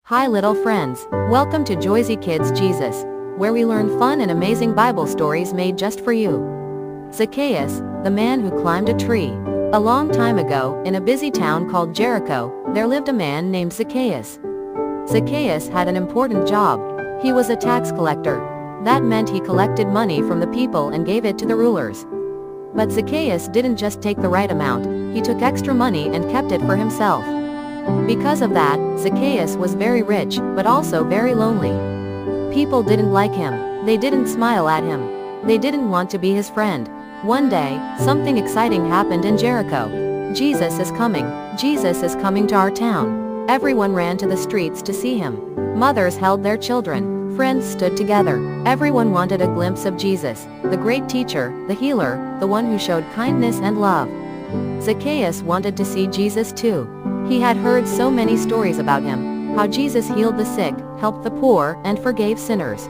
Hi little friends, welcome to Joisy-Jesus, where we learn fun and amazing Bible stories made just for you. Zacchaeus, the man who climbed a tree. A long time ago, in a busy town called Jericho, there lived a man named Zacchaeus. Zacchaeus had an important job. He was a tax collector. That meant he collected money from the people and gave it to the rulers. But Zacchaeus didn't just take the right amount, he took extra money and kept it for himself. Because of that, Zacchaeus was very rich, but also very lonely. People didn't like him, they didn't smile at him, they didn't want to be his friend. One day, something exciting happened in Jericho. Jesus is coming to our town. Everyone ran to the streets to see him. Mothers held their children, friends stood together. Everyone wanted a glimpse of Jesus, the great teacher, the healer, the one who showed kindness and love. Zacchaeus wanted to see Jesus too. He had heard so many stories about him, how Jesus healed the sick, helped the poor, and forgave sinners.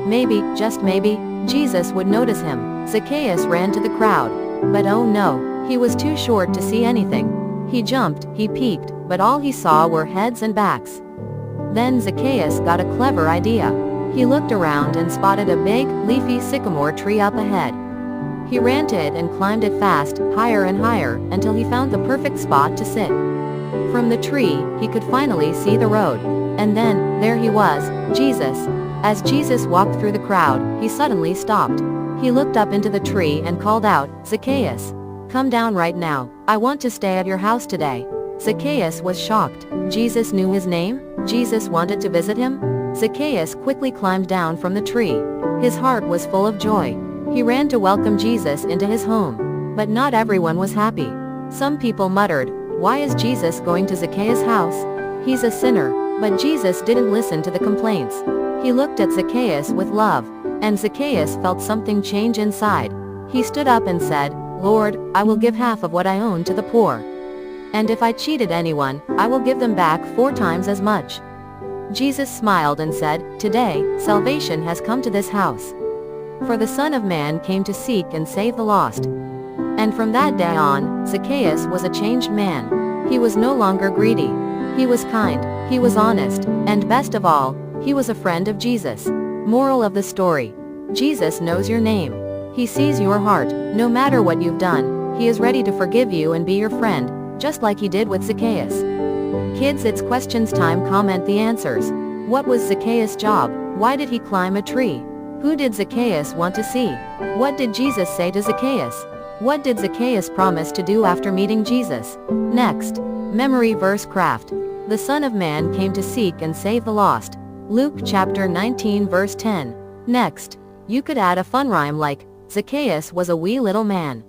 Maybe, just maybe, Jesus would notice him. Zacchaeus ran to the crowd. But oh no, he was too short to see anything. He jumped, he peeked, but all he saw were heads and backs. Then Zacchaeus got a clever idea. He looked around and spotted a big, leafy sycamore tree up ahead. He ran to it and climbed it fast, higher and higher, until he found the perfect spot to sit. From the tree, he could finally see the road. And then, there he was, Jesus. As Jesus walked through the crowd, he suddenly stopped. He looked up into the tree and called out, "Zacchaeus, come down right now. I want to stay at your house today." Zacchaeus was shocked. Jesus knew his name? Jesus wanted to visit him? Zacchaeus quickly climbed down from the tree. His heart was full of joy. He ran to welcome Jesus into his home. But not everyone was happy. Some people muttered, "Why is Jesus going to Zacchaeus' house? He's a sinner." But Jesus didn't listen to the complaints. He looked at Zacchaeus with love, and Zacchaeus felt something change inside. He stood up and said, "Lord, I will give half of what I own to the poor. And if I cheated anyone, I will give them back 4 times as much." Jesus smiled and said, "Today, salvation has come to this house. For the Son of Man came to seek and save the lost." And from that day on, Zacchaeus was a changed man. He was no longer greedy. He was kind, he was honest, and best of all, he was a friend of Jesus. Moral of the story: Jesus knows your name. He sees your heart. No matter what you've done, he is ready to forgive you and be your friend, just like he did with Zacchaeus. Kids, it's questions time. Comment the answers. What was Zacchaeus' job? Why did he climb a tree? Who did Zacchaeus want to see? What did Jesus say to Zacchaeus? What did Zacchaeus promise to do after meeting Jesus? Next, memory verse craft. The Son of Man came to seek and save the lost. Luke chapter 19 verse 10. Next, you could add a fun rhyme like, Zacchaeus was a wee little man.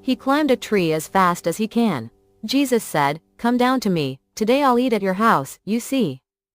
He climbed a tree as fast as he can. Jesus said, "Come down to me, today I'll eat at your house, you see."